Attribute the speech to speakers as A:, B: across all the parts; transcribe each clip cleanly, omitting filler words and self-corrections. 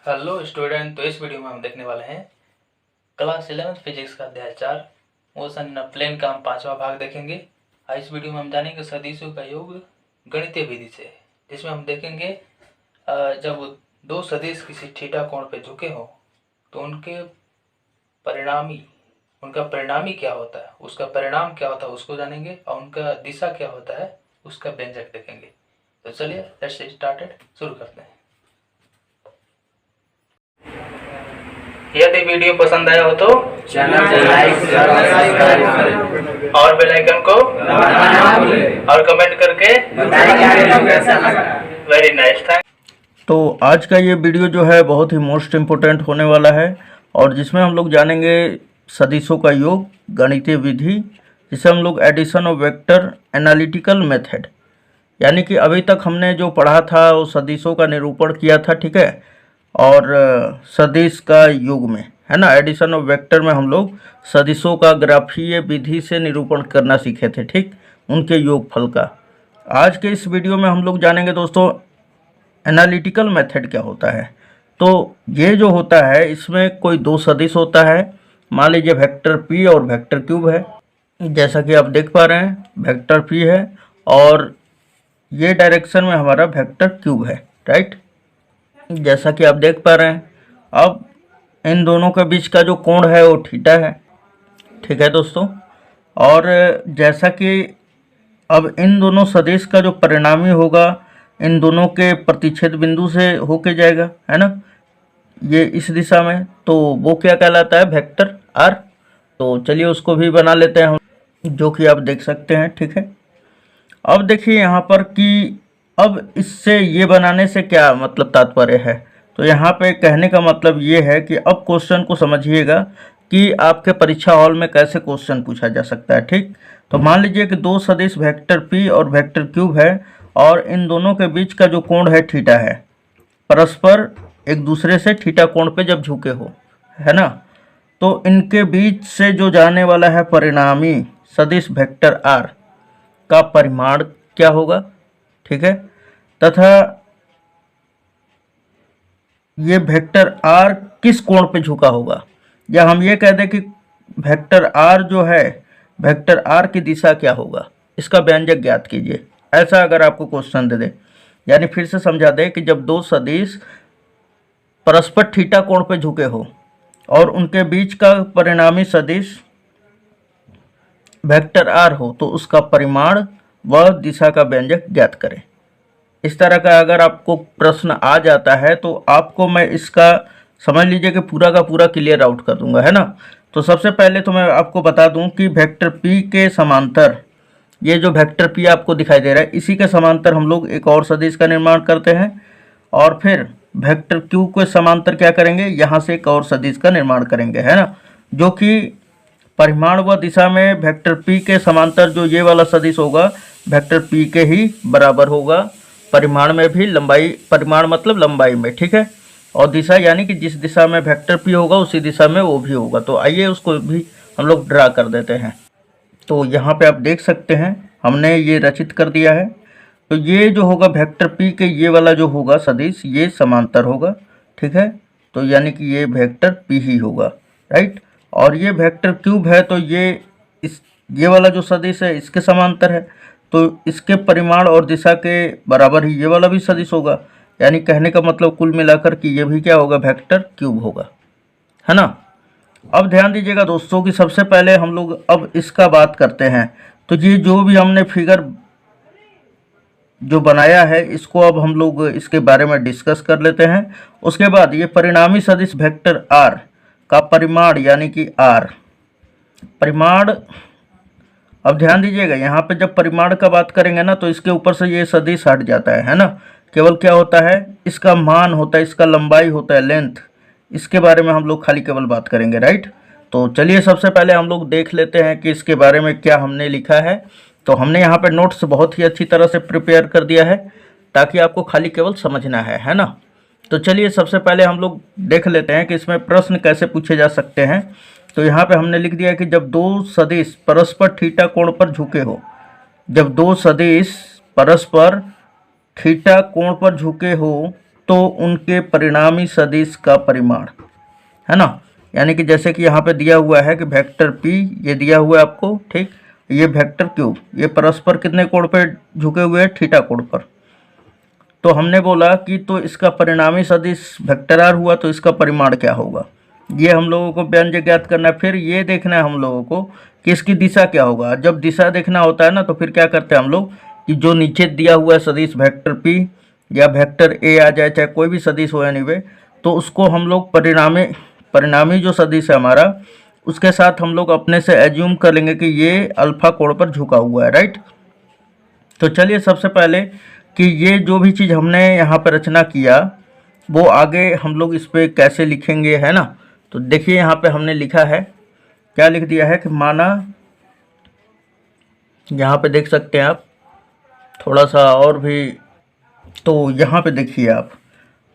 A: Hello student. तो इस video में हम देखने वाले हैं क्लास 11 फिजिक्स का अध्याय 4 मोशन प्लेन का हम 5वां भाग देखेंगे। इस वीडियो में हम जानेंगे सदिशों का योग गणितीय विधि से, जिसमें हम देखेंगे जब दो सदिश किसी थीटा कोण पे झुके हों तो उनका परिणामी क्या होता है, उसका परिणाम क्या होता है उसको जानेंगे, और उनका दिशा क्या होता है उसका व्यंजक देखेंगे। तो चलिए लेट्स स्टार्टेड, शुरू करते हैं। यदि वीडियो पसंद आया हो तो
B: चैनल को लाइक सब्सक्राइब करें
A: और बेल आइकन को
B: दबाना ना भूलें
A: और कमेंट करके
B: बताइए कि आपको कैसा लगा।
A: Very nice, thank.
C: तो आज का ये वीडियो जो है बहुत ही मोस्ट इम्पोर्टेंट होने वाला है, और जिसमें हम लोग जानेंगे सदिशों का योग गणितीय विधि, जिसे हम लोग addition of vector analytical method, यानी कि अभी तक हमने जो पढ़ा था वो सदिशों का निरूपण किया था, ठीक है। और सदिश का योग में है ना, एडिशन ऑफ वेक्टर में हम लोग सदिशों का ग्राफीय विधि से निरूपण करना सीखे थे, ठीक, उनके योगफल का। आज के इस वीडियो में हम लोग जानेंगे दोस्तों एनालिटिकल मेथड क्या होता है। तो ये जो होता है इसमें कोई दो सदिश होता है, मान लीजिए वेक्टर पी और वेक्टर क्यूब है, जैसा कि आप देख पा रहे हैं वेक्टर पी है और ये डायरेक्शन में हमारा वेक्टर क्यूब है, राइट, जैसा कि आप देख पा रहे हैं। अब इन दोनों के बीच का जो कोण है वो थीटा है, ठीक है दोस्तों। और जैसा कि अब इन दोनों सदिश का जो परिणामी होगा इन दोनों के प्रतिच्छेद बिंदु से होके जाएगा, है ना, ये इस दिशा में, तो वो क्या कहलाता है, वेक्टर आर। तो चलिए उसको भी बना लेते हैं हम, जो कि आप देख सकते हैं, ठीक है। अब देखिए यहाँ पर कि अब इससे ये बनाने से क्या मतलब तात्पर्य है। तो यहाँ पे कहने का मतलब ये है कि अब क्वेश्चन को समझिएगा कि आपके परीक्षा हॉल में कैसे क्वेश्चन पूछा जा सकता है, ठीक। तो मान लीजिए कि दो सदिश वेक्टर पी और वेक्टर क्यूब है और इन दोनों के बीच का जो कोण है थीटा है, परस्पर एक दूसरे से थीटा कोण पे जब झुके हो, है ना, तो इनके बीच से जो जाने वाला है परिणामी सदिश वेक्टर आर का परिमाण क्या होगा, ठीक है, तथा ये वेक्टर आर किस कोण पे झुका होगा, या हम ये कह दें कि वेक्टर आर जो है वेक्टर आर की दिशा क्या होगा, इसका व्यंजक ज्ञात कीजिए। ऐसा अगर आपको क्वेश्चन दे दे, यानी फिर से समझा दे कि जब दो सदिश परस्पर थीटा कोण पे झुके हो और उनके बीच का परिणामी सदिश वेक्टर आर हो तो उसका परिमाण व दिशा का व्यंजक ज्ञात करें। इस तरह का अगर आपको प्रश्न आ जाता है तो आपको मैं इसका समझ लीजिए कि पूरा का पूरा क्लियर आउट कर दूंगा, है ना। तो सबसे पहले तो मैं आपको बता दूं कि वेक्टर पी के समांतर, ये जो वेक्टर पी आपको दिखाई दे रहा है इसी के समांतर हम लोग एक और सदिश का निर्माण करते हैं, और फिर वेक्टर क्यू के समांतर क्या करेंगे, यहाँ से एक और सदिश का निर्माण करेंगे, है ना, जो कि परिमाण व दिशा में वेक्टर पी के समांतर जो ये वाला सदिश होगा वेक्टर पी के ही बराबर होगा, परिमाण में भी, लंबाई, परिमाण मतलब लंबाई में, ठीक है, और दिशा यानी कि जिस दिशा में वेक्टर पी होगा उसी दिशा में वो भी होगा। तो आइए उसको भी हम लोग ड्रा कर देते हैं। तो यहाँ पे आप देख सकते हैं हमने ये रचित कर दिया है। तो ये जो होगा वेक्टर पी के ये वाला जो होगा सदिश ये समांतर होगा, ठीक है, तो यानी कि ये वेक्टर पी ही होगा, राइट। और ये वेक्टर क्यूब है तो ये वाला जो सदिश है इसके समांतर है, तो इसके परिमाण और दिशा के बराबर ही ये वाला भी सदिश होगा, यानी कहने का मतलब कुल मिलाकर कि ये भी क्या होगा, वेक्टर क्यूब होगा, है ना। अब ध्यान दीजिएगा दोस्तों कि सबसे पहले हम लोग अब इसका बात करते हैं। तो ये जो भी हमने फिगर जो बनाया है इसको अब हम लोग इसके बारे में डिस्कस कर लेते हैं। उसके बाद ये परिणामी सदिश वेक्टर आर का परिमाण यानी कि आर परिमाण, अब ध्यान दीजिएगा यहाँ पे जब परिमाण का बात करेंगे ना तो इसके ऊपर से ये सदिश हट जाता है ना, केवल क्या होता है इसका मान होता है, इसका लंबाई होता है, लेंथ, इसके बारे में हम लोग खाली केवल बात करेंगे, राइट। तो चलिए सबसे पहले हम लोग देख लेते हैं कि इसके बारे में क्या हमने लिखा है। तो हमने यहाँ पे नोट्स बहुत ही अच्छी तरह से प्रिपेयर कर दिया है ताकि आपको खाली केवल समझना है ना। तो चलिए सबसे पहले हम लोग देख लेते हैं कि इसमें प्रश्न कैसे पूछे जा सकते हैं। तो यहाँ पे हमने लिख दिया कि जब दो सदिश परस्पर थीटा कोण पर झुके हो, जब दो सदिश परस्पर थीटा कोण पर झुके हो तो उनके परिणामी सदिश का परिमाण, है ना। यानी कि जैसे कि यहाँ पे दिया हुआ है कि वेक्टर p ये दिया हुआ है आपको, ठीक। ये वेक्टर q ये परस्पर कितने कोण पे झुके हुए हैं, थीटा कोण पर। तो हमने बोला कि तो इसका परिणामी सदिश वेक्टर r हुआ तो इसका परिमाण क्या होगा, ये हम लोगों को व्यंजक ज्ञात करना है। फिर ये देखना है हम लोगों को कि इसकी दिशा क्या होगा। जब दिशा देखना होता है ना तो फिर क्या करते हैं हम लोग कि जो नीचे दिया हुआ है सदिश वेक्टर p या वेक्टर a आ जाए, चाहे कोई भी सदिश हो एनीवे, तो उसको हम लोग परिणामी जो सदिश है हमारा उसके साथ हम लोग अपने से एज्यूम कर लेंगे कि ये अल्फा कोण पर झुका हुआ है, राइट। तो चलिए सबसे पहले कि ये जो भी चीज़ हमने यहाँ पर रचना किया वो आगे हम लोग इस पर कैसे लिखेंगे, है ना। तो देखिए यहाँ पे हमने लिखा है, क्या लिख दिया है कि माना, यहाँ पे देख सकते हैं आप थोड़ा सा और भी, तो यहाँ पे देखिए आप,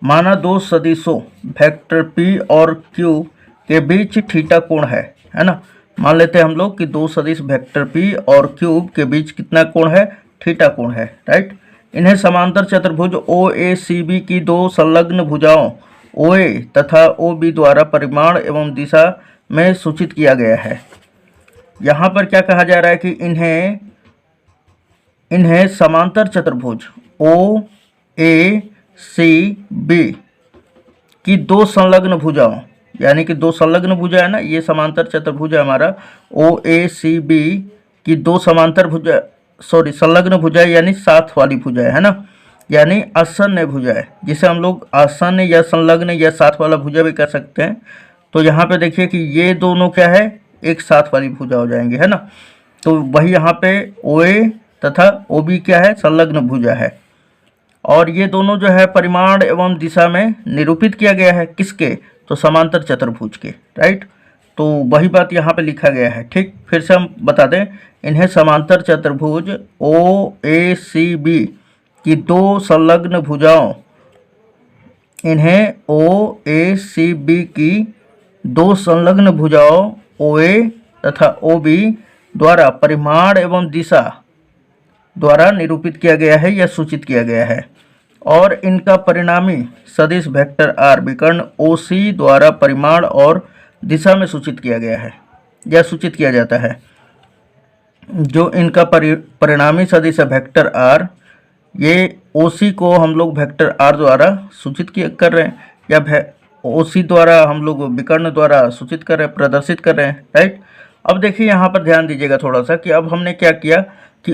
C: माना दो सदिशों वेक्टर p और q के बीच थीटा कोण है ना। मान लेते हैं हम लोग कि दो सदिश वेक्टर p और q के बीच कितना कोण है, थीटा कोण है, राइट। इन्हें समांतर चतुर्भुज OACB की दो संलग्न भुजाओं OA तथा OB द्वारा परिमाण एवं दिशा में सूचित किया गया है। यहाँ पर क्या कहा जा रहा है कि इन्हें समांतर चतुर्भुज OACB की दो संलग्न भुजाओं, यानी कि दो संलग्न भुजा है ना, ये समांतर चतुर्भुज है हमारा OACB की दो समांतर भुजा, संलग्न भुजा यानी साथ वाली भुजा है ना, यानी आसन्न भुजा है, जिसे हम लोग आसन्न या संलग्न या साथ वाला भुजा भी कर सकते हैं। तो यहाँ पे देखिए कि ये दोनों क्या है, एक साथ वाली भुजा हो जाएंगे, है ना। तो वही यहाँ पे OA तथा OB क्या है, संलग्न भुजा है। और ये दोनों जो है परिमाण एवं दिशा में निरूपित किया गया है, किसके, तो समांतर चतुर्भुज के, राइट। तो वही बात यहाँ पे लिखा गया है, ठीक। फिर से हम बता दें, इन्हें समांतर चतुर्भुज OACB की दो संलग्न भुजाओं, इन्हें OACB की दो संलग्न भुजाओं OA तथा OB द्वारा परिमाण एवं दिशा द्वारा निरूपित किया गया है या सूचित किया गया है। और इनका परिणामी सदिश वेक्टर r विकर्ण OC द्वारा परिमाण और दिशा में सूचित किया गया है या सूचित किया जाता है। जो इनका परिणामी सदिश है वेक्टर r, ये OC को हम लोग वेक्टर r द्वारा सूचित कर रहे हैं या OC द्वारा हम लोग विकर्ण द्वारा सूचित कर रहे हैं, प्रदर्शित कर रहे हैं, राइट। अब देखिए यहाँ पर ध्यान दीजिएगा थोड़ा सा कि अब हमने क्या किया कि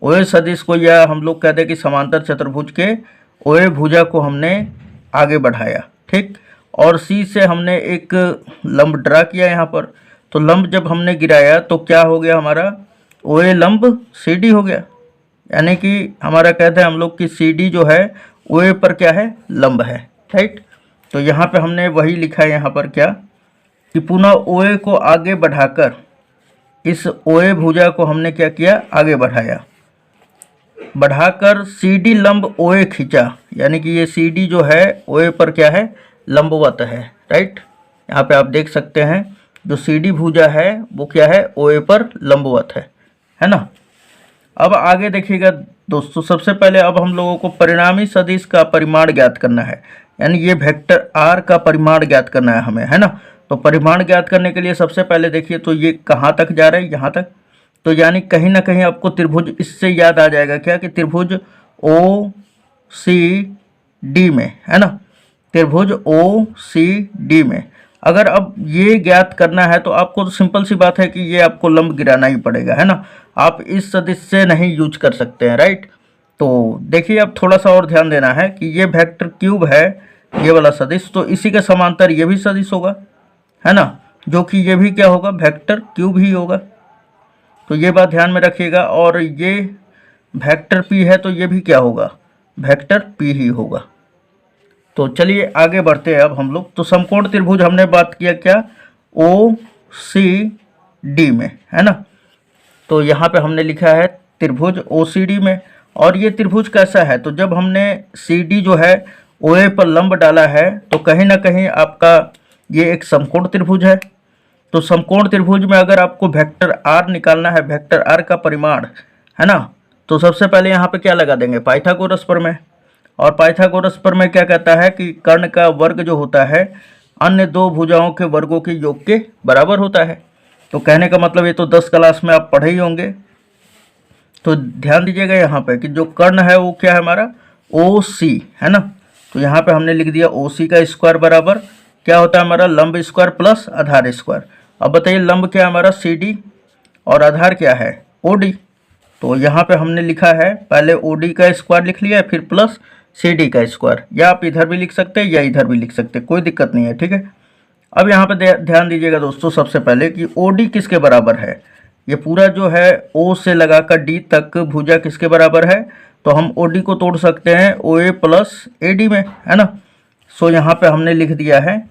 C: OA सदिश को या हम लोग कहते हैं कि समांतर चतुर्भुज के OA भुजा को हमने आगे बढ़ाया, ठीक। और C से हमने एक लंब ड्रा किया यहाँ पर। तो लंब जब हमने गिराया तो क्या हो गया हमारा, OA लंब CD हो गया, यानी कि हमारा कहते हैं हम लोग कि CD जो है OA पर क्या है, लंब है, राइट। तो यहाँ पे हमने वही लिखा है यहाँ पर क्या कि पुनः OA को आगे बढ़ाकर इस OA भुजा को हमने क्या किया, आगे बढ़ाकर CD लंब OA खींचा, यानी कि ये CD जो है OA पर क्या है, लंबवत है, राइट। यहाँ पे आप देख सकते हैं जो CD भुजा है वो क्या है, OA पर लंबवत है ना। अब आगे देखिएगा दोस्तों, सबसे पहले अब हम लोगों को परिणामी सदिश का परिमाण ज्ञात करना है, यानी ये वेक्टर r का परिमाण ज्ञात करना है हमें, है ना। तो परिमाण ज्ञात करने के लिए सबसे पहले देखिए तो ये कहाँ तक जा रहा है, यहाँ तक। तो यानी कहीं ना कहीं आपको त्रिभुज इससे याद आ जाएगा क्या कि त्रिभुज OCD में, है ना, त्रिभुज OCD में अगर अब ये ज्ञात करना है तो आपको तो सिंपल सी बात है कि ये आपको लंब गिराना ही पड़ेगा, है ना। आप इस सदिश से नहीं यूज कर सकते हैं, राइट। तो देखिए अब थोड़ा सा और ध्यान देना है कि ये वेक्टर क्यूब है, ये वाला सदिश, तो इसी के समांतर ये भी सदिश होगा, है ना, जो कि ये भी क्या होगा, वेक्टर क्यूब ही होगा। तो ये बात ध्यान में रखिएगा। और ये वेक्टर p है तो ये भी क्या होगा, वेक्टर p ही होगा। तो चलिए आगे बढ़ते हैं अब हम लोग। तो समकोण त्रिभुज हमने बात किया क्या, OCD में, है ना। तो यहाँ पे हमने लिखा है त्रिभुज OCD में। और ये त्रिभुज कैसा है, तो जब हमने CD जो है OA पर लंब डाला है तो कहीं ना कहीं आपका ये एक समकोण त्रिभुज है। तो समकोण त्रिभुज में अगर आपको वेक्टर r निकालना है, वेक्टर r का परिमाण, है ना, तो सबसे पहले यहाँ पे क्या लगा देंगे, पाइथागोरस प्रमेय। और पाइथागोरस पर में क्या कहता है कि कर्ण का वर्ग जो होता है अन्य दो भुजाओं के वर्गों के योग के बराबर होता है। तो कहने का मतलब ये तो 10 क्लास में आप पढ़े ही होंगे। तो ध्यान दीजिएगा यहाँ पे कि जो कर्ण है वो क्या है हमारा ओ सी है ना। तो यहाँ पे हमने लिख दिया ओ सी का स्क्वायर बराबर क्या होता है हमारा लंब स्क्वायर प्लस आधार स्क्वायर। अब बताइए लंब क्या है हमारा सी डी और आधार क्या है ओ डी। तो यहाँ पे हमने लिखा है पहले ओ डी का स्क्वायर लिख लिया फिर प्लस सी डी का स्क्वायर, या आप इधर भी लिख सकते हैं या इधर भी लिख सकते हैं, कोई दिक्कत नहीं है, ठीक है। अब यहाँ पे ध्यान दीजिएगा दोस्तों सबसे पहले कि ओ डी किसके बराबर है। ये पूरा जो है ओ से लगाकर डी तक भुजा किसके बराबर है, तो हम ओ डी को तोड़ सकते हैं ओ ए प्लस ए डी में, है ना। सो यहाँ पे हमने लिख दिया है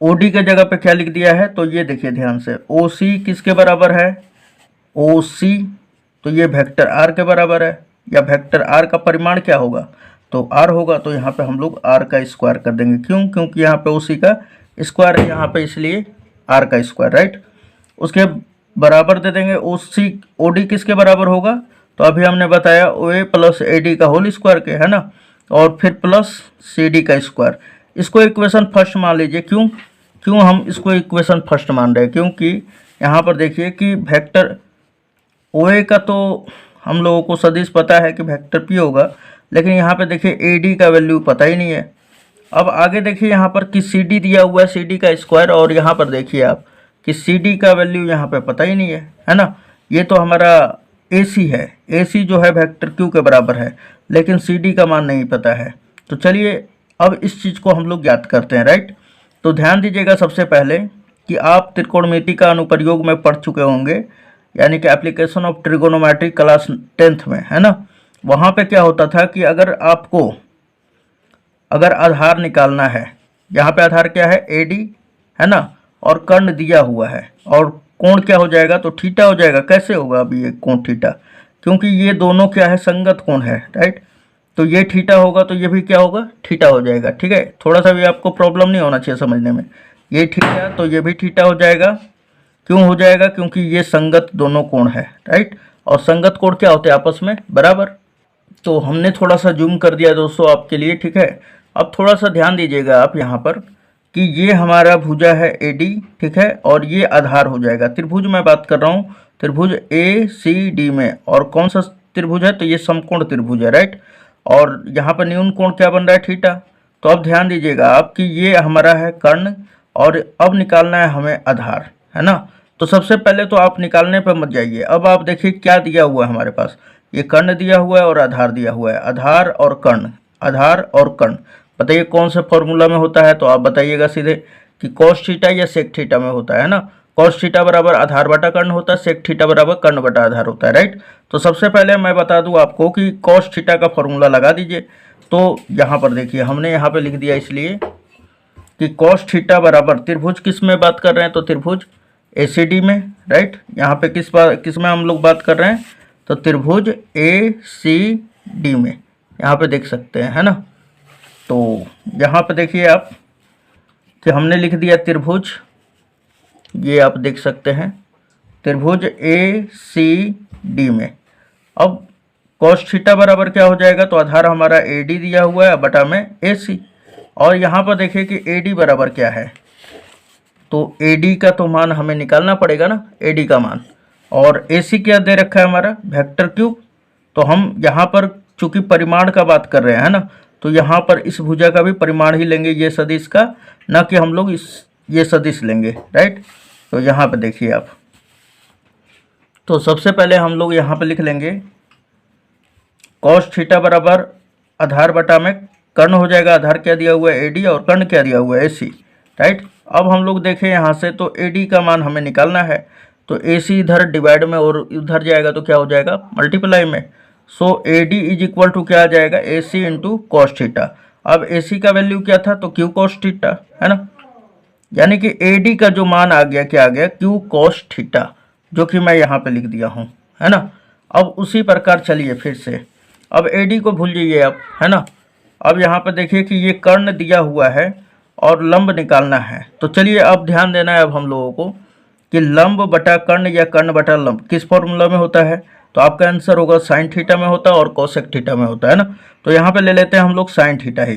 C: ओ डी के जगह पे क्या लिख दिया है, तो ये देखिए ध्यान से ओ सी किसके बराबर है ओ सी, तो ये वेक्टर आर के बराबर है, या वेक्टर आर का परिमाण क्या होगा तो आर होगा। तो यहाँ पे हम लोग आर का स्क्वायर कर देंगे, क्यों, क्योंकि यहाँ पे ओ सी का स्क्वायर है यहाँ पे, इसलिए आर का स्क्वायर, राइट। उसके बराबर दे देंगे ओ सी ओ डी किसके बराबर होगा, तो अभी हमने बताया ओ ए प्लस ए डी का होल स्क्वायर के, है ना, और फिर प्लस सी डी का स्क्वायर। इसको इक्वेशन फर्स्ट मान लीजिए, क्यों क्यों हम इसको इक्वेशन फर्स्ट मान रहे हैं, क्योंकि यहाँ पर देखिए कि वेक्टर ओ ए का तो हम लोगों को सदिश पता है कि वेक्टर पी होगा, लेकिन यहाँ पे देखिए ए डी का वैल्यू पता ही नहीं है। अब आगे देखिए यहाँ पर कि सी डी दिया हुआ है सी डी का स्क्वायर, और यहाँ पर देखिए आप कि सी डी का वैल्यू यहाँ पे पता ही नहीं है ना। ये तो हमारा ए सी है, ए सी जो है वेक्टर क्यू के बराबर है, लेकिन सी डी का मान नहीं पता है। तो चलिए अब इस चीज़ को हम लोग ज्ञात करते हैं, राइट। तो ध्यान दीजिएगा सबसे पहले कि आप त्रिकोणमिति का अनुप्रयोग में पढ़ चुके होंगे, यानी कि application of trigonometry class 10th में, है ना। वहाँ पे क्या होता था कि अगर आपको आधार निकालना है, यहाँ पे आधार क्या है ए डी, है ना, और कर्ण दिया हुआ है, और कोण क्या हो जाएगा तो थीटा हो जाएगा। कैसे होगा अभी ये कोण थीटा, क्योंकि ये दोनों क्या है संगत कोण है, राइट। तो ये थीटा होगा तो ये भी क्या होगा थीटा हो जाएगा, ठीक है। थोड़ा सा भी आपको प्रॉब्लम नहीं होना चाहिए समझने में। ये थीटा तो ये भी थीटा हो जाएगा, क्यों हो जाएगा, क्योंकि ये संगत दोनों कोण है, राइट। और संगत कोण क्या होते हैं आपस में बराबर। तो हमने थोड़ा सा जूम कर दिया दोस्तों आपके लिए, ठीक है। अब थोड़ा सा ध्यान दीजिएगा आप यहाँ पर कि ये हमारा भुजा है ए डी, ठीक है, और ये आधार हो जाएगा। त्रिभुज में बात कर रहा हूँ, त्रिभुज ए सी डी में, और कौन सा त्रिभुज है तो ये समकोण त्रिभुज है, राइट। और यहाँ पर न्यून कोण क्या बन रहा है थीटा। तो अब ध्यान दीजिएगा आप कि ये हमारा है कर्ण, और अब निकालना है हमें आधार, है ना। तो सबसे पहले तो आप निकालने पर मत जाइए। अब आप देखिए क्या दिया हुआ है हमारे पास, ये कर्ण दिया हुआ है और आधार दिया हुआ है। आधार और कर्ण, आधार और कर्ण, बताइए कौन से फॉर्मूला में होता है, तो आप बताइएगा सीधे कि कॉस थीटा या सेक थीटा में होता है ना। कॉस थीटा बराबर आधार बटा कर्ण होता है, सेक थीटा बराबर कर्ण बटा आधार होता है, राइट। तो सबसे पहले मैं बता दूं आपको कि कॉस थीटा का फॉर्मूला लगा दीजिए। तो यहाँ पर देखिए हमने यहाँ पे लिख दिया इसलिए कि कॉस थीटा बराबर त्रिभुज किस में बात कर रहे हैं, तो त्रिभुज ए सी डी में, राइट। यहाँ पे किस में हम लोग बात कर रहे हैं, तो त्रिभुज ए सी डी में, यहाँ पे देख सकते हैं, है ना। तो यहाँ पे देखिए आप कि हमने लिख दिया त्रिभुज, ये आप देख सकते हैं त्रिभुज ए सी डी में। अब कॉस थीटा बराबर क्या हो जाएगा, तो आधार हमारा ए डी दिया हुआ है बटा में ए सी, और यहाँ पर देखिए कि ए डी बराबर क्या है, तो ए डी का तो मान हमें निकालना पड़ेगा ना, ए डी का मान। और ए सी क्या दे रखा है हमारा वेक्टर क्यूब। तो हम यहाँ पर चूंकि परिमाण का बात कर रहे हैं, है ना, तो यहाँ पर इस भुजा का भी परिमाण ही लेंगे ये सदिश का, ना कि हम लोग ये सदिश लेंगे, राइट। तो यहाँ पे देखिए आप, तो सबसे पहले हम लोग यहाँ पे लिख लेंगे कॉस थीटा बराबर आधार बटा में कर्ण हो जाएगा। आधार क्या दिया हुआ है ए डी, और कर्ण क्या दिया हुआ है ए सी, राइट। अब हम लोग देखें यहाँ से तो ए डी का मान हमें निकालना है, तो ए सी इधर डिवाइड में और उधर जाएगा तो क्या हो जाएगा मल्टीप्लाई में। So A D is equal to क्या आ जाएगा A C into cos theta. अब ए सी का वैल्यू क्या था, तो क्यू कॉस थीटा, है ना। यानी कि ए डी का जो मान आ गया क्या आ गया क्यू कॉस थीटा, जो कि मैं यहाँ पे लिख दिया हूँ, है ना। अब उसी प्रकार चलिए फिर से, अब ए डी को भूल जाइए आप, है ना। अब यहाँ पे देखिए कि ये कर्ण दिया हुआ है और लंब निकालना है। तो चलिए अब ध्यान देना है अब हम लोगों को कि लंब बटा कर्ण या कर्ण बटा लंब किस फॉर्मूला में होता है, तो आपका आंसर होगा साइन थीटा में होता है और कोसेक थीटा में होता है ना। तो यहाँ पे ले लेते हैं हम लोग साइन थीटा ही।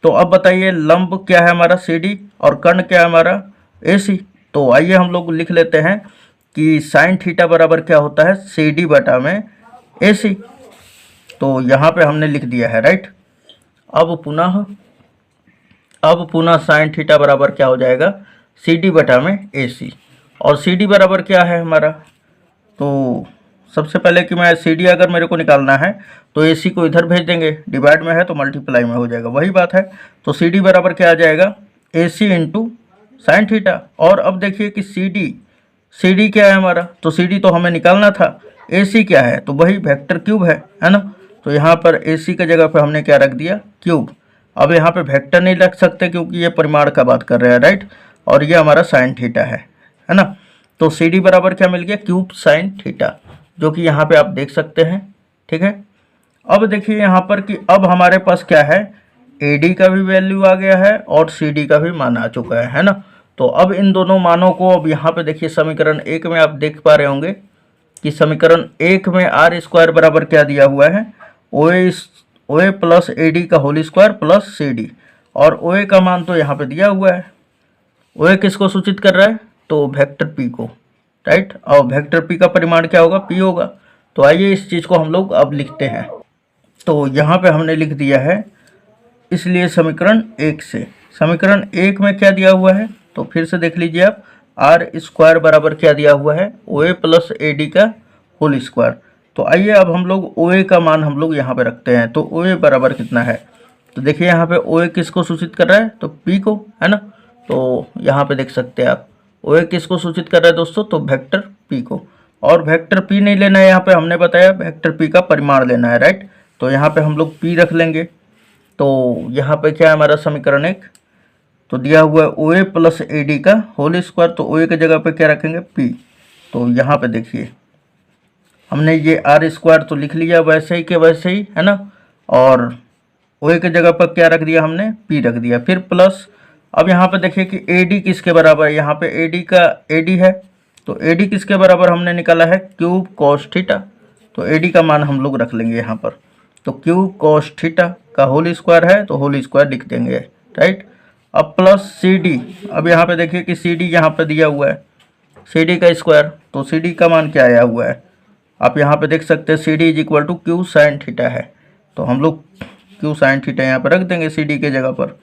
C: तो अब बताइए लंब क्या है हमारा CD और कर्ण क्या है हमारा AC। तो आइए हम लोग लिख लेते हैं कि साइन थीटा बराबर क्या होता है CD बटा में AC। तो यहाँ पे हमने लिख दिया है राइट। अब पुनः साइन थीटा बराबर क्या हो जाएगा CD बटा में AC। और CD बराबर क्या है हमारा, तो सबसे पहले कि मैं CD अगर मेरे को निकालना है तो AC को इधर भेज देंगे, डिवाइड में है तो मल्टीप्लाई में हो जाएगा, वही बात है। तो CD बराबर क्या आ जाएगा AC इंटू साइन थीटा। और अब देखिए कि CD क्या है हमारा, तो CD तो हमें निकालना था, AC क्या है तो वही वेक्टर क्यूब है ना। तो यहाँ पर AC की जगह पर हमने क्या रख दिया क्यूब। अब यहाँ पे वेक्टर नहीं रख सकते क्योंकि ये परिमाण का बात कर रहे हैं राइट, और ये हमारा साइन थीटा है ना। तो CD बराबर क्या मिल गया क्यूब साइन थीटा, जो कि यहाँ पे आप देख सकते हैं, ठीक है। अब देखिए यहाँ पर कि अब हमारे पास क्या है AD का भी वैल्यू आ गया है और CD का भी मान आ चुका है ना। तो अब इन दोनों मानों को अब यहाँ पे देखिए समीकरण 1 में आप देख पा रहे होंगे कि समीकरण 1 में R² बराबर क्या दिया हुआ है OA प्लस AD का होल स्क्वायर प्लस CD, और OA का मान तो यहाँ पे दिया हुआ है। OA किसको सूचित कर रहा है तो वेक्टर P को राइट, और वेक्टर P का परिमाण क्या होगा P होगा। तो आइए इस चीज़ को हम लोग अब लिखते हैं। तो यहाँ पे हमने लिख दिया है, इसलिए समीकरण 1 से, समीकरण 1 में क्या दिया हुआ है तो फिर से देख लीजिए आप, R² बराबर क्या दिया हुआ है OA प्लस AD का होल स्क्वायर। तो आइए अब हम लोग OA का मान हम लोग यहाँ पे रखते हैं। तो OA बराबर कितना है, तो देखिए यहाँ पे OA किसको सूचित कर रहा है तो P को, है ना। तो यहाँ पे देख सकते हैं आप OA किसको सूचित कर रहा है दोस्तों, तो वेक्टर P को। और वेक्टर P नहीं लेना है, यहाँ पे हमने बताया वेक्टर P का परिमाण लेना है राइट। तो यहाँ पे हम लोग P रख लेंगे। तो यहाँ पे क्या है हमारा समीकरण 1, तो दिया हुआ है OA प्लस AD का होल स्क्वायर, तो OA की जगह पे क्या रखेंगे P। तो यहाँ पे देखिए हमने ये R² तो लिख लिया वैसे ही के वैसे ही, है ना। और OA की जगह पर क्या रख दिया हमने P रख दिया, फिर प्लस। अब यहाँ पे देखिए कि AD किसके बराबर है, यहाँ पे AD है, तो AD किसके बराबर हमने निकाला है क्यूब कॉस थीटा। तो AD का मान हम लोग रख लेंगे यहाँ पर, तो क्यूब कॉस थीटा का होल स्क्वायर है तो होल स्क्वायर लिख देंगे राइट। अब प्लस CD, अब यहाँ पे देखिए कि CD यहाँ पे दिया हुआ है CD का स्क्वायर, तो CD का मान क्या आया हुआ है आप यहाँ पे देख सकते हैं CD is equal to Q sine theta है। तो हम लोग क्यू साइन थीटा यहाँ पे रख देंगे CD के जगह पर।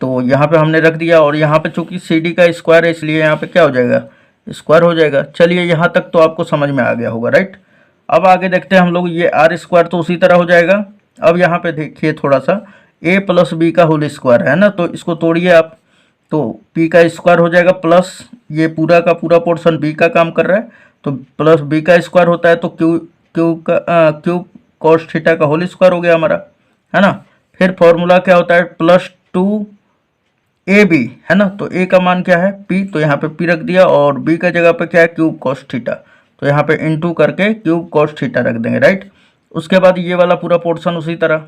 C: तो यहाँ पे हमने रख दिया, और यहाँ पे चूंकि CD का स्क्वायर है इसलिए यहाँ पे क्या हो जाएगा स्क्वायर हो जाएगा। चलिए यहाँ तक तो आपको समझ में आ गया होगा राइट। अब आगे देखते हैं हम लोग, ये R² तो उसी तरह हो जाएगा। अब यहाँ पे देखिए थोड़ा सा A प्लस B का होल स्क्वायर है ना, तो इसको तोड़िए आप, तो P का स्क्वायर हो जाएगा प्लस ये पूरा का पूरा पोर्शन B का काम कर रहा है, तो प्लस B का स्क्वायर होता है तो क्यूब कॉस थीटा का होल स्क्वायर हो गया हमारा, है ना। फिर फॉर्मूला क्या होता है प्लस 2AB, है ना। तो A का मान क्या है P, तो यहाँ पे P रख दिया, और B का जगह पे क्या है क्यूब कॉस थीटा, तो यहाँ पे इंटू करके क्यूब कॉस थीटा रख देंगे राइट। उसके बाद ये वाला पूरा पोर्शन उसी तरह।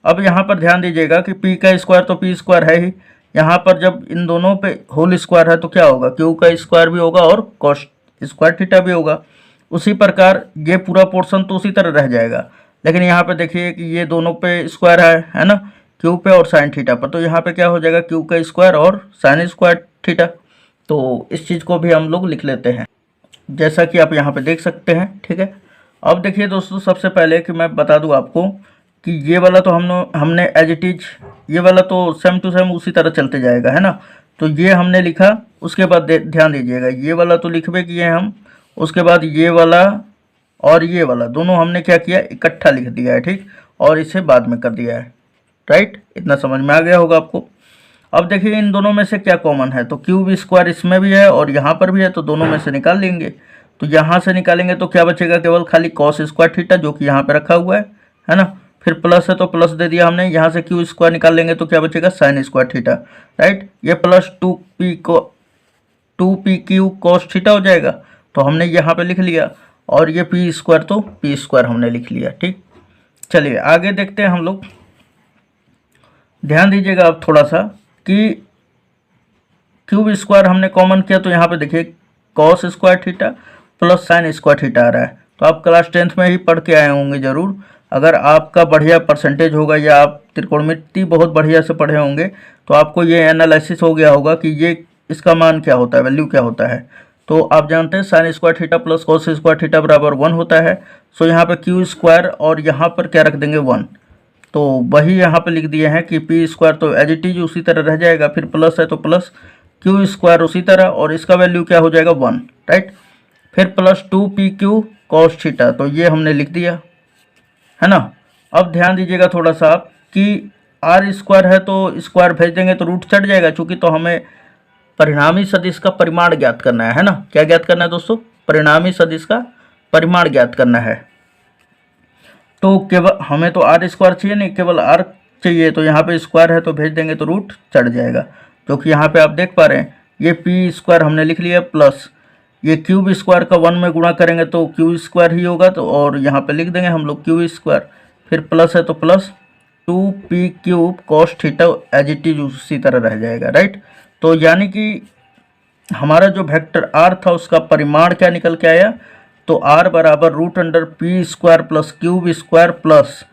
C: अब यहाँ पर ध्यान दीजिएगा कि P का स्क्वायर तो P² है ही, यहाँ पर जब इन दोनों पे होल स्क्वायर है तो क्या होगा क्यू का स्क्वायर भी होगा और कॉस स्क्वायर थीटा भी होगा। उसी प्रकार ये पूरा पोर्शन तो उसी तरह रह जाएगा, लेकिन यहाँ पे देखिए कि ये दोनों पे स्क्वायर है ना, क्यू पे और साइन थीटा पर, तो यहाँ पे क्या हो जाएगा क्यू का स्क्वायर और साइन स्क्वायर थीटा। तो इस चीज़ को भी हम लोग लिख लेते हैं जैसा कि आप यहाँ पे देख सकते हैं, ठीक है। अब देखिए दोस्तों, सबसे पहले कि मैं बता दूँ आपको कि ये वाला तो हमने एज इट इज, ये वाला तो सेम टू सेम उसी तरह चलते जाएगा, है ना। तो ये हमने लिखा, उसके बाद ध्यान दीजिएगा ये वाला तो लिखबे किए हम, उसके बाद ये वाला और ये वाला दोनों हमने क्या किया इकट्ठा लिख दिया है, ठीक, और इसे बाद में कर दिया है राइट। इतना समझ में आ गया होगा आपको। अब देखिए इन दोनों में से क्या कॉमन है, तो क्यूब स्क्वायर इसमें भी है और यहाँ पर भी है, तो दोनों में से निकाल लेंगे। तो यहाँ से निकालेंगे तो क्या बचेगा केवल खाली कॉस स्क्वायर थीटा, जो कि यहाँ पे रखा हुआ है ना। फिर प्लस है तो प्लस दे दिया हमने, यहाँ से क्यू स्क्वायर निकाल लेंगे तो क्या बचेगा साइन स्क्वायर थीटा राइट। ये plus 2p Q cos theta हो जाएगा, तो हमने यहाँ पे लिख लिया, और ये P² तो P² हमने लिख लिया, ठीक। चलिए आगे देखते हैं हम लोग। ध्यान दीजिएगा आप थोड़ा सा कि क्यूब स्क्वायर हमने कॉमन किया, तो यहाँ पे देखिए cos square theta plus sine square theta आ रहा है, तो आप क्लास 10th में ही पढ़ के आए होंगे ज़रूर। अगर आपका बढ़िया परसेंटेज होगा या आप त्रिकोणमिति बहुत बढ़िया से पढ़े होंगे तो आपको ये एनालिसिस हो गया होगा कि ये इसका मान क्या होता है, वैल्यू क्या होता है। तो आप जानते हैं sign square theta plus cos square theta बराबर 1 होता है। सो यहाँ पे क्यू स्क्वायर और यहाँ पर क्या रख देंगे 1। तो वही यहाँ पे लिख दिए हैं कि पी स्क्वायर तो एज इट इज उसी तरह रह जाएगा, फिर प्लस है तो प्लस क्यू स्क्वायर उसी तरह, और इसका वैल्यू क्या हो जाएगा 1, राइट। फिर प्लस 2pq कॉस थीटा, तो ये हमने लिख दिया है ना। अब ध्यान दीजिएगा थोड़ा सा आप कि आर स्क्वायर है तो स्क्वायर भेज देंगे तो रूट चढ़ जाएगा, चूंकि तो हमें परिणामी सदिश का परिमाण ज्ञात करना है ना। क्या ज्ञात करना है दोस्तों? परिणामी सदिश का परिमाण ज्ञात करना है। तो केवल हमें तो आर स्क्वायर चाहिए नहीं, केवल आर चाहिए, तो यहाँ पे स्क्वायर है तो भेज देंगे तो रूट चढ़ जाएगा। जो कि यहाँ पे आप देख पा रहे हैं ये पी स्क्वायर हमने लिख लिया प्लस ये क्यूब स्क्वायर का 1 में गुणा करेंगे तो क्यू स्क्वायर ही होगा, तो और यहाँ पे लिख देंगे हम लोग क्यू स्क्वायर, फिर प्लस है तो plus 2p³ cos theta as it is उसी तरह रह जाएगा, राइट। तो यानी कि हमारा जो वेक्टर आर था उसका परिमाण क्या निकल के आया, तो आर बराबर √p square plus cube square plus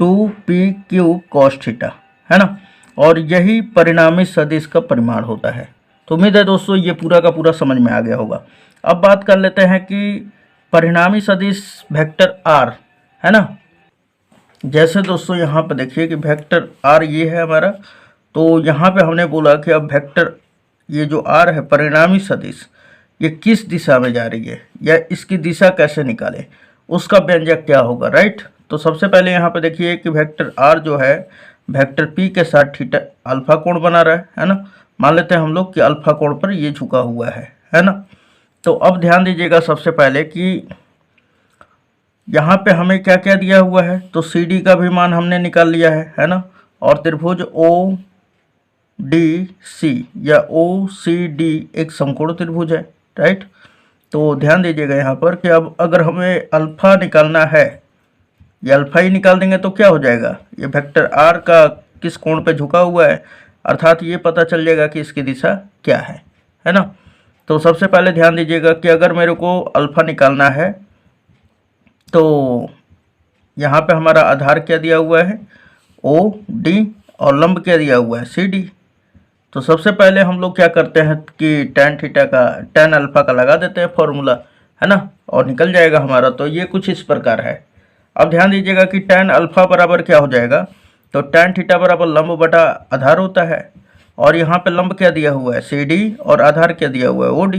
C: 2p³ cos theta, है ना। और यही परिणामी सदिश का परिमाण होता है। तो उम्मीद है दोस्तों ये पूरा का पूरा समझ में आ गया होगा। अब बात कर लेते हैं कि परिणामी सदिश वेक्टर आर, है ना। जैसे दोस्तों यहाँ पे देखिए कि वेक्टर आर ये है हमारा, तो यहाँ पे हमने बोला कि अब वेक्टर ये जो आर है परिणामी सदिश ये किस दिशा में जा रही है या इसकी दिशा कैसे निकालें, उसका व्यंजक क्या होगा, राइट। तो सबसे पहले यहाँ पे देखिए कि वेक्टर आर जो है वेक्टर पी के साथ थीटा अल्फा कोण बना रहा है ना। मान लेते हैं हम लोग कि अल्फा कोण पर ये झुका हुआ है ना। तो अब ध्यान दीजिएगा सबसे पहले कि यहाँ पे हमें क्या क्या दिया हुआ है, तो सी डी का भी मान हमने निकाल लिया है ना। और त्रिभुज ओ डी सी या ओ सी डी एक समकोण त्रिभुज है, राइट। तो ध्यान दीजिएगा यहाँ पर कि अब अगर हमें अल्फा निकालना है, ये अल्फा ही निकाल देंगे तो क्या हो जाएगा, ये वेक्टर आर का किस कोण पे झुका हुआ है, अर्थात ये पता चल जाएगा कि इसकी दिशा क्या है ना। तो सबसे पहले ध्यान दीजिएगा कि अगर मेरे को अल्फा निकालना है तो यहाँ पे हमारा आधार क्या दिया हुआ है ओ डी और लंब क्या दिया हुआ है सी डी। तो सबसे पहले हम लोग क्या करते हैं कि tan अल्फा का लगा देते हैं फॉर्मूला, है ना, और निकल जाएगा हमारा। तो ये कुछ इस प्रकार है। अब ध्यान दीजिएगा कि tan अल्फा बराबर क्या हो जाएगा, तो tan थीटा बराबर लंब बटा आधार होता है, और यहाँ पे लंब क्या दिया हुआ है सी डी और आधार क्या दिया हुआ है ओ डी।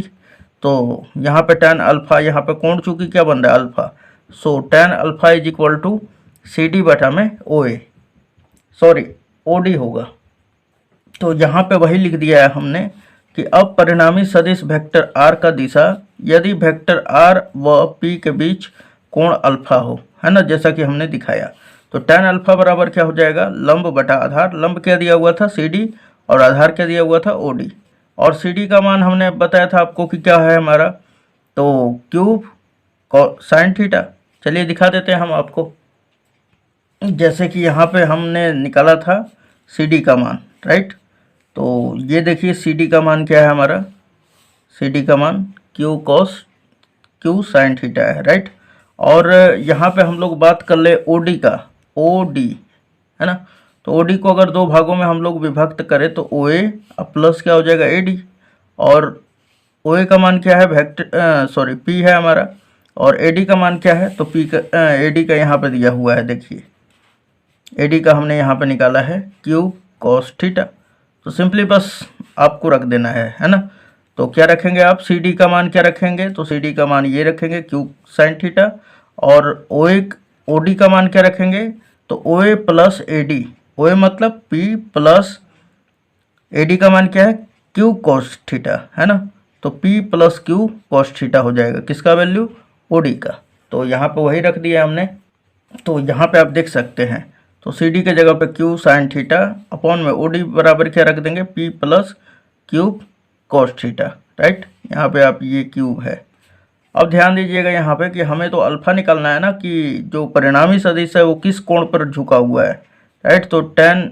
C: तो यहाँ पे tan अल्फा, यहाँ पे कोण चूंकि क्या बन रहा है alpha, so tan alpha is equal to C D बटा में ओ डी होगा। तो यहाँ पे वही लिख दिया है हमने कि अब परिणामी सदिश वेक्टर आर का दिशा यदि वेक्टर आर व पी के बीच कोण अल्फा हो, है ना, जैसा कि हमने दिखाया। तो tan अल्फा बराबर क्या हो जाएगा लंब बटा आधार, लंब क्या दिया हुआ था सी डी और आधार क्या दिया हुआ था ओ डी। और सी डी का मान हमने बताया था आपको कि क्या है हमारा, तो क्यूब साइन थीटा। चलिए दिखा देते हैं हम आपको, जैसे कि यहाँ पे हमने निकाला था सी डी का मान, राइट। तो ये देखिए सी डी का मान क्या है हमारा, सी डी का मान क्यू साइन थीटा है, राइट। और यहाँ पे हम लोग बात कर ले ओ डी का, ओ डी, है ना। तो ओ डी को अगर दो भागों में हम लोग विभक्त करें तो ओ ए प्लस क्या हो जाएगा ए डी, और ओ ए का मान क्या है पी है हमारा, और ए डी का मान क्या है, तो पी का ए डी का यहाँ पे दिया हुआ है, देखिए ए डी का हमने यहाँ पे निकाला है क्यू कॉस थीटा। तो सिंपली बस आपको रख देना है ना। तो क्या रखेंगे आप, सी डी का मान क्या रखेंगे, तो सी डी का मान ये रखेंगे क्यू साइन थीटा, और ओ डी का मान क्या रखेंगे, तो ओ ए प्लस ए डी, ओ ए मतलब पी प्लस ए डी का मान क्या है क्यू कॉस थीटा, है ना। तो P plus q cos theta हो जाएगा, किसका वैल्यू ओ डी का। तो यहाँ पे वही रख दिया हमने। तो यहाँ पे आप देख सकते हैं, तो सी डी के जगह पे क्यू साइन थीटा अपॉन में ओ डी बराबर क्या रख देंगे P plus cube cos theta, right. यहाँ पे आप ये क्यूब है। अब ध्यान दीजिएगा यहाँ पे कि हमें तो अल्फा निकालना है ना कि जो परिणामी सदिश है वो किस कोण पर झुका हुआ है, राइट। तो tan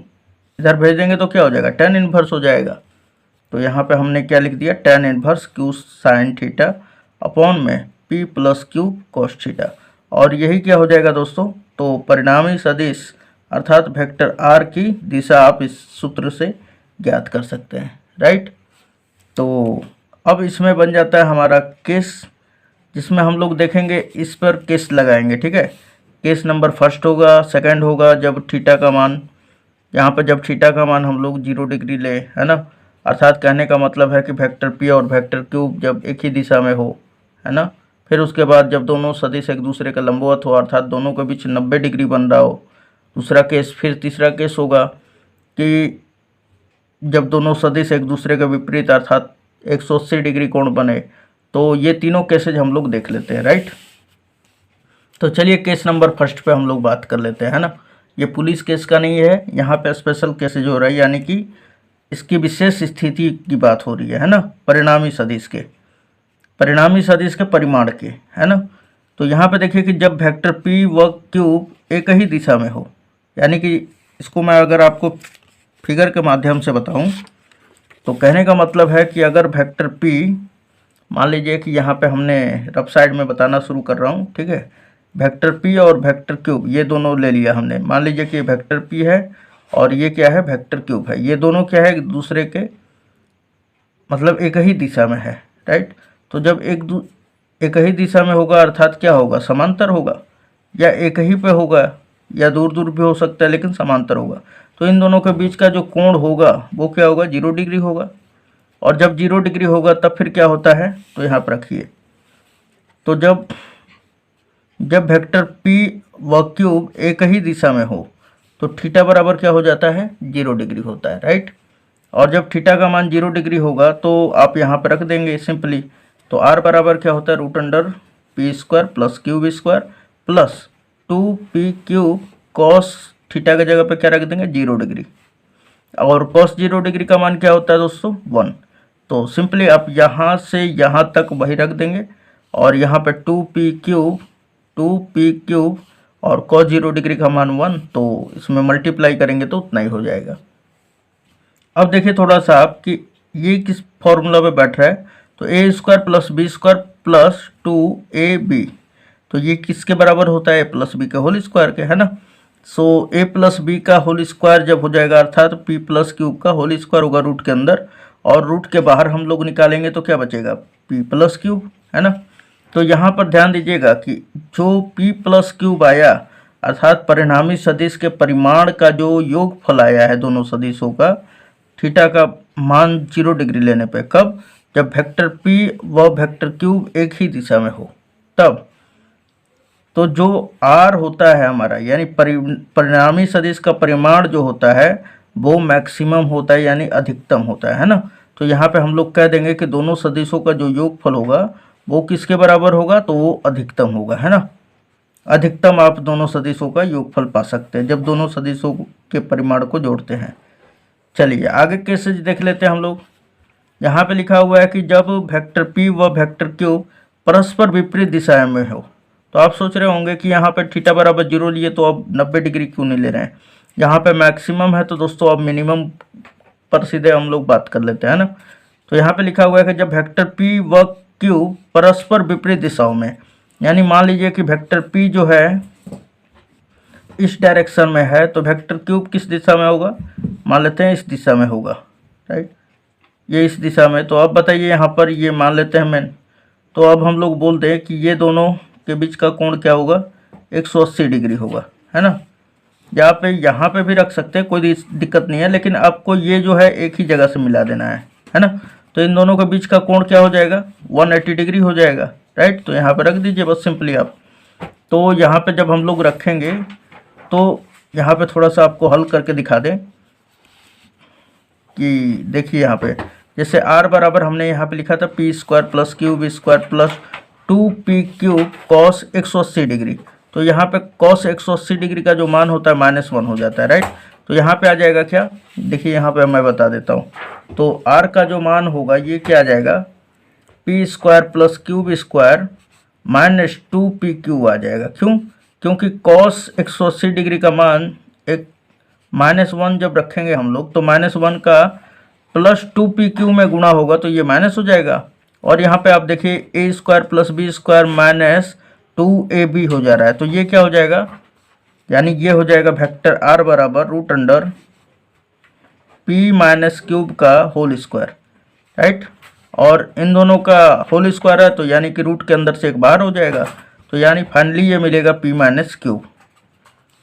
C: इधर भेज देंगे तो क्या हो जाएगा tan इनवर्स हो जाएगा। तो यहाँ पे हमने क्या लिख दिया tan inverse q sine theta upon में p plus q cos theta, और यही क्या हो जाएगा दोस्तों, तो परिणामी सदिश अर्थात वेक्टर आर की दिशा आप इस सूत्र से ज्ञात कर सकते हैं, राइट। तो अब इसमें बन जाता है हमारा केस, जिसमें हम लोग देखेंगे, इस पर केस लगाएंगे, ठीक है। केस नंबर फर्स्ट होगा, सेकंड होगा जब थीटा का मान, यहाँ पर जब थीटा का मान हम लोग 0 डिग्री ले, है ना, अर्थात कहने का मतलब है कि वेक्टर पी और वेक्टर क्यू जब एक ही दिशा में हो, है ना। फिर उसके बाद जब दोनों सदिश एक दूसरे के लंबवत हो, अर्थात दोनों के बीच 90 डिग्री बन रहा हो, दूसरा केस। फिर तीसरा केस होगा कि जब दोनों सदिश एक दूसरे के विपरीत अर्थात 180 डिग्री कोण बने। तो ये तीनों केसेज हम लोग देख लेते हैं, राइट। तो चलिए केस नंबर फर्स्ट पे हम लोग बात कर लेते हैं, है ना। ये पुलिस केस का नहीं है, यहाँ पे स्पेशल केसेज हो रहा है, यानी कि इसकी विशेष स्थिति की बात हो रही है ना, परिणामी सदिश के परिमाण के, है ना। तो यहाँ पे देखिए कि जब वेक्टर पी व क्यूब एक ही दिशा में हो, यानी कि इसको मैं अगर आपको फिगर के माध्यम से बताऊं तो कहने का मतलब है कि अगर वेक्टर पी, मान लीजिए कि यहाँ पे हमने रफ साइड में बताना शुरू कर रहा हूँ, ठीक है। वेक्टर पी और वेक्टर क्यूब ये दोनों ले लिया हमने, मान लीजिए कि वेक्टर पी है और ये क्या है, वेक्टर क्यूब है। ये दोनों क्या है, एक दूसरे के मतलब एक ही दिशा में है, राइट। तो जब एक ही दिशा में होगा अर्थात क्या होगा, समांतर होगा, या एक ही पे होगा या दूर दूर भी हो सकता है, लेकिन समांतर होगा। तो इन दोनों के बीच का जो कोण होगा वो क्या होगा, 0 डिग्री होगा। और जब 0 डिग्री होगा तब फिर क्या होता है, तो यहाँ पर रखिए, तो जब वेक्टर पी व क्यूब एक ही दिशा में हो तो थीटा बराबर क्या हो जाता है, 0 डिग्री होता है, राइट। और जब थीटा का मान 0 डिग्री होगा तो आप यहाँ पर रख देंगे सिंपली, तो आर बराबर क्या होता है, √पी² प्लस क्यूब² प्लस 2p³ कॉस थीटा की जगह पे क्या रख देंगे, 0 डिग्री। और कॉस 0 डिग्री का मान क्या होता है दोस्तों, 1। तो सिंपली आप यहाँ से यहाँ तक वही रख देंगे, और यहाँ पे 2p³ और कॉस 0 डिग्री का मान 1, तो इसमें मल्टीप्लाई करेंगे तो उतना ही हो जाएगा। अब देखिए थोड़ा सा आप कि ये किस फॉर्मूला में बैठ रहा है, तो a² plus b² plus 2ab, तो ये किसके बराबर होता है, a प्लस बी के होल स्क्वायर के, है ना। सो a प्लस बी का होल स्क्वायर जब हो जाएगा अर्थात p प्लस क्यूब का होल स्क्वायर होगा रूट के अंदर, और रूट के बाहर हम लोग निकालेंगे तो क्या बचेगा, p प्लस क्यूब, है ना। तो यहाँ पर ध्यान दीजिएगा कि जो p प्लस क्यूब आया अर्थात परिणामी सदिश के परिमाण का जो योगफल आया है दोनों सदिशों का, थीटा का मान 0 डिग्री लेने पे, कब, जब वेक्टर p व वेक्टर क्यूब एक ही दिशा में हो तब। तो जो r होता है हमारा, यानी परिणामी सदिश का परिमाण जो होता है वो मैक्सिमम होता है, यानी अधिकतम होता है ना। तो यहाँ पे हम लोग कह देंगे कि दोनों सदिशों का जो योगफल होगा वो किसके बराबर होगा, तो वो अधिकतम होगा, है ना। अधिकतम आप दोनों सदिशों का योगफल पा सकते हैं जब दोनों सदिशों के परिमाण को जोड़ते हैं। चलिए आगे केसेज देख लेते हैं हम लोग। यहाँ पे लिखा हुआ है कि जब वेक्टर पी व वेक्टर क्यू परस्पर विपरीत दिशाएं में हो, तो आप सोच रहे होंगे कि यहाँ पे थीटा बराबर 0 लिए तो अब 90 डिग्री क्यों नहीं ले रहे हैं, यहाँ पे मैक्सिमम है तो दोस्तों अब मिनिमम पर सीधे हम लोग बात कर लेते हैं ना। तो यहाँ पे लिखा हुआ है कि जब वेक्टर पी व क्यू परस्पर विपरीत दिशाओं में, यानी मान लीजिए कि वेक्टर पी जो है इस डायरेक्शन में है तो वेक्टर क्यूब किस दिशा में होगा, मान लेते हैं इस दिशा में होगा, राइट, ये इस दिशा में। तो अब बताइए यहाँ पर ये मान लेते हैं मेन, तो अब हम लोग बोलते हैं कि ये दोनों के बीच का कोण क्या होगा, 180 डिग्री होगा, है ना। यहाँ पे भी रख सकते हैं, कोई दिक्कत नहीं है, लेकिन आपको ये जो है एक ही जगह से मिला देना है ना। तो इन दोनों के बीच का कोण क्या हो जाएगा, 180 डिग्री हो जाएगा, राइट। तो यहाँ पे रख दीजिए बस सिंपली आप। तो यहाँ पे जब हम लोग रखेंगे तो यहाँ पे थोड़ा सा आपको हल करके दिखा दें कि देखिए यहाँ पे जैसे r बराबर हमने यहाँ पे लिखा था p² प्लस क्यूब² प्लस 2p³ कॉस 180 डिग्री, तो यहाँ पे कॉस 180 डिग्री का जो मान होता है -1 हो जाता है, राइट। तो यहाँ पे आ जाएगा क्या, देखिए यहाँ पे मैं बता देता हूँ। तो r का जो मान होगा ये क्या आ जाएगा, p² प्लस क्यूब² माइनस 2p³ आ जाएगा। क्यों, क्योंकि कॉस 180 डिग्री का मान एक -1 जब रखेंगे हम लोग तो -1 का प्लस 2p³ में गुणा होगा तो ये माइनस हो जाएगा, और यहाँ पे आप देखिए a square plus b square minus 2ab हो जा रहा है, तो ये क्या हो जाएगा, यानी ये हो जाएगा वेक्टर r बराबर root under p minus cube का होल स्क्वायर, राइट। और इन दोनों का होल स्क्वायर है तो यानी कि रूट के अंदर से एक बाहर हो जाएगा, तो यानी फाइनली ये मिलेगा p माइनस क्यूब,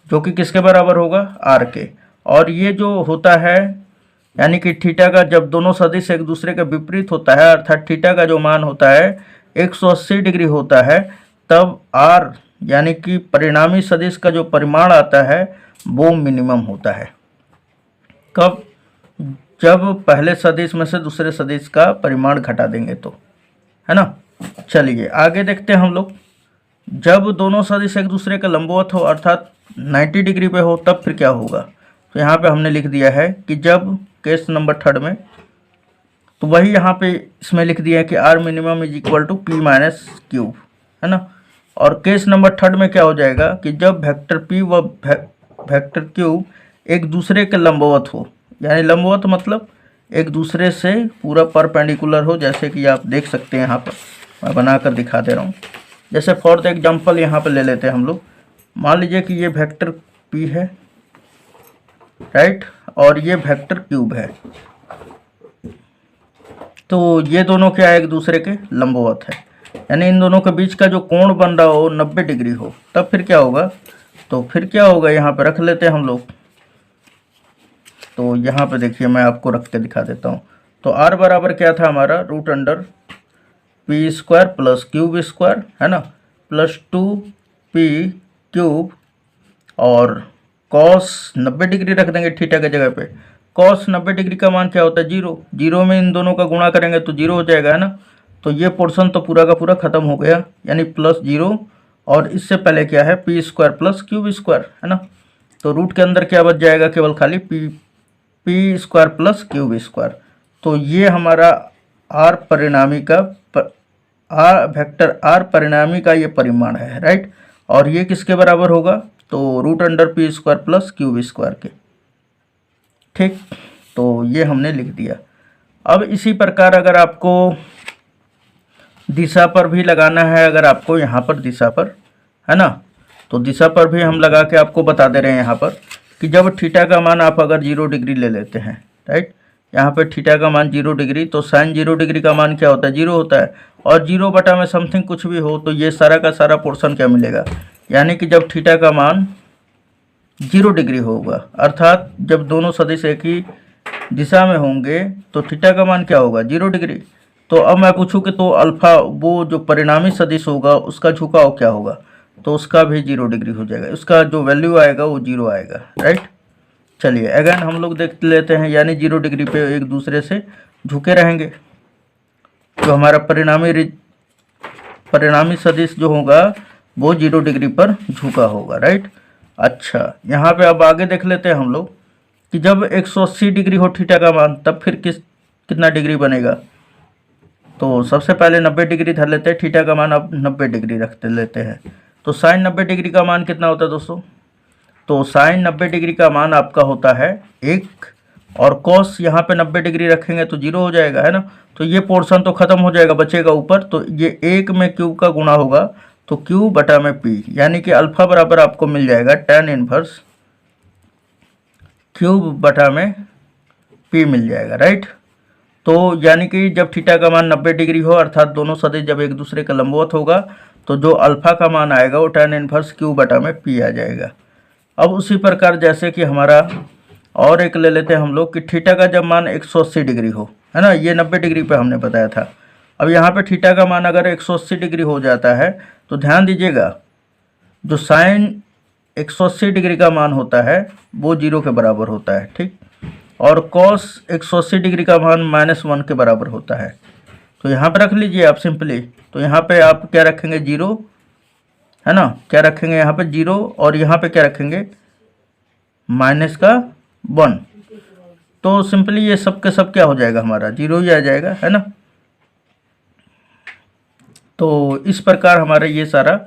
C: जो कि किसके बराबर होगा, r के। और ये जो होता है यानी कि थीटा का जब दोनों सदिश एक दूसरे के विपरीत होता है, अर्थात थीटा का जो मान होता है 180 डिग्री होता है, तब r यानी कि परिणामी सदिश का जो परिमाण आता है वो मिनिमम होता है। कब, जब पहले सदिश में से दूसरे सदिश का परिमाण घटा देंगे तो, है ना। चलिए आगे देखते हैं हम लोग। जब दोनों सदिश एक दूसरे के लंबवत हो अर्थात 90 डिग्री पे हो तब फिर क्या होगा, तो यहाँ पे हमने लिख दिया है कि जब केस नंबर 3 में, तो वही यहाँ पे इसमें लिख दिया है कि r minimum is equal to p minus cube, है ना। और केस नंबर 3 में क्या हो जाएगा कि जब वेक्टर p व वेक्टर क्यूब एक दूसरे के लंबवत हो, यानी लंबवत मतलब एक दूसरे से पूरा परपेंडिकुलर हो, जैसे कि आप देख सकते हैं यहाँ पर मैं बना कर दिखा दे रहा हूँ। जैसे फॉर द एग्जांपल यहाँ पर ले लेते हैं हम लोग, मान लीजिए कि ये वेक्टर p है, राइट, और ये वेक्टर क्यूब है, तो ये दोनों क्या है, एक दूसरे के लंबवत है, यानी इन दोनों के बीच का जो कोण बन रहा हो 90 डिग्री हो, तब फिर क्या होगा, तो फिर क्या होगा यहाँ पे रख लेते हैं हम लोग। तो यहाँ पे देखिए मैं आपको रख के दिखा देता हूँ। तो r बराबर क्या था हमारा, root under p square plus cube square, है ना, प्लस 2p क्यूब, और कॉस 90 डिग्री रख देंगे थीटा के जगह पे। कॉस 90 डिग्री का मान क्या होता है, 0, 0 में इन दोनों का गुणा करेंगे तो 0 हो जाएगा, है ना। तो ये पोर्शन तो पूरा का पूरा खत्म हो गया, यानी प्लस 0, और इससे पहले क्या है, p square plus cube square, है ना। तो रूट के अंदर क्या बच जाएगा, केवल खाली p square plus cube square. तो ये हमारा r परिणामी का वेक्टर r परिणामी का ये परिमाण है, राइट। और ये किसके बराबर होगा, तो root under p square plus cube square के, ठीक। तो ये हमने लिख दिया। अब इसी प्रकार अगर आपको दिशा पर भी लगाना है, अगर आपको यहाँ पर दिशा पर, है ना, तो दिशा पर भी हम लगा के आपको बता दे रहे हैं यहाँ पर कि जब थीटा का मान आप अगर 0 डिग्री ले लेते हैं, राइट, यहाँ पे थीटा का मान 0 डिग्री, तो साइन 0 डिग्री का मान क्या होता है, 0 होता है, और 0 बटा में समथिंग कुछ भी हो तो ये सारा का सारा पोर्शन क्या मिलेगा, यानी कि जब थीटा का मान 0 डिग्री होगा, अर्थात जब दोनों सदिश एक ही दिशा में होंगे तो थीटा का मान क्या होगा, 0 डिग्री। तो अब मैं पूछूं कि तो अल्फा, वो जो परिणामी सदिश होगा उसका झुकाव क्या होगा, तो उसका भी 0 डिग्री हो जाएगा, उसका जो वैल्यू आएगा वो 0 आएगा, राइट। चलिए अगेन हम लोग देख लेते हैं, यानी 0 डिग्री पे एक दूसरे से झुके रहेंगे, तो हमारा परिणामी सदिश जो होगा वो 0 डिग्री पर झुका होगा, राइट। अच्छा, यहाँ पे अब आगे देख लेते हैं हम लोग कि जब 180 डिग्री हो थीटा का मान तब फिर कितना डिग्री बनेगा। तो सबसे पहले 90 डिग्री धर लेते हैं, थीटा का मान अब 90 डिग्री रखते लेते हैं। तो साइन 90 डिग्री का मान कितना होता है दोस्तों, तो साइन 90 डिग्री का मान आपका होता है 1, और कॉस यहाँ पे 90 डिग्री रखेंगे तो 0 हो जाएगा, है ना। तो ये पोर्शन तो खत्म हो जाएगा, बचेगा ऊपर, तो ये 1 में क्यूब का गुणा होगा तो क्यू बटा में p, यानी कि अल्फा बराबर आपको मिल जाएगा tan इनवर्स क्यूब बटा में p मिल जाएगा, राइट। तो यानी कि जब थीटा का मान 90 डिग्री हो अर्थात दोनों सदिश जब एक दूसरे का लंबवत होगा तो जो अल्फा का मान आएगा वो tan इनवर्स क्यू बटा में p आ जाएगा। अब उसी प्रकार जैसे कि हमारा और एक ले लेते हैं हम लोग कि थीटा का जब मान 180 डिग्री हो, है ना, ये 90 डिग्री पे हमने बताया था। अब यहाँ पे थीटा का मान अगर 180 डिग्री हो जाता है तो ध्यान दीजिएगा जो साइन 180 डिग्री का मान होता है वो 0 के बराबर होता है, ठीक, और कॉस 180 डिग्री का मान -1 के बराबर होता है। तो यहाँ पे रख लीजिए आप सिंपली, तो यहाँ पे आप क्या रखेंगे 0, है ना, क्या रखेंगे यहाँ पे 0, और यहाँ पे क्या रखेंगे -1। तो सिंपली ये सब के सब क्या हो जाएगा, हमारा 0 ही आ जाएगा, है ना। तो इस प्रकार हमारा ये सारा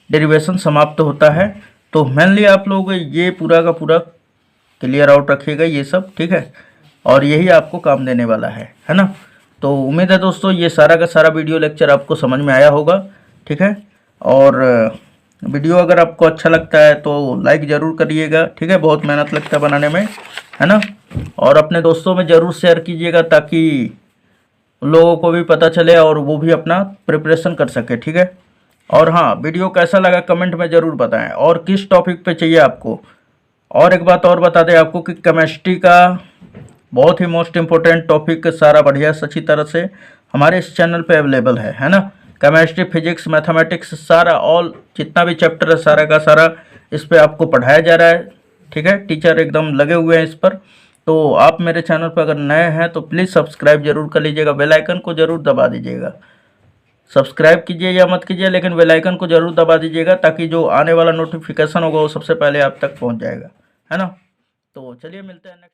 C: डेरिवेशन समाप्त होता है। तो मेनली आप लोग ये पूरा का पूरा क्लियर आउट रखिएगा ये सब, ठीक है, और यही आपको काम देने वाला है ना। तो उम्मीद है दोस्तों ये सारा का सारा वीडियो लेक्चर आपको समझ में आया होगा, ठीक है। और वीडियो अगर आपको अच्छा लगता है तो लाइक ज़रूर करिएगा, ठीक है। बहुत मेहनत लगता है बनाने में, है ना। और अपने दोस्तों में ज़रूर शेयर कीजिएगा ताकि लोगों को भी पता चले और वो भी अपना प्रिपरेशन कर सके, ठीक है। और हाँ, वीडियो कैसा लगा कमेंट में ज़रूर बताएं और किस टॉपिक पे चाहिए आपको। और एक बात और बता दें आपको कि केमिस्ट्री का बहुत ही मोस्ट इम्पोर्टेंट टॉपिक सारा बढ़िया अच्छी तरह से हमारे इस चैनल पे अवेलेबल है ना। केमिस्ट्री, फिजिक्स, मैथमेटिक्स सारा ऑल जितना भी चैप्टर है सारा का सारा इस पे आपको पढ़ाया जा रहा है, ठीक है। टीचर एकदम लगे हुए हैं इस पर। तो आप मेरे चैनल पर अगर नए हैं तो प्लीज़ सब्सक्राइब जरूर कर लीजिएगा, बेल आइकन को ज़रूर दबा दीजिएगा। सब्सक्राइब कीजिए या मत कीजिए लेकिन बेल आइकन को ज़रूर दबा दीजिएगा ताकि जो आने वाला नोटिफिकेशन होगा वो सबसे पहले आप तक पहुंच जाएगा, है ना। तो चलिए मिलते हैं नेक्स्ट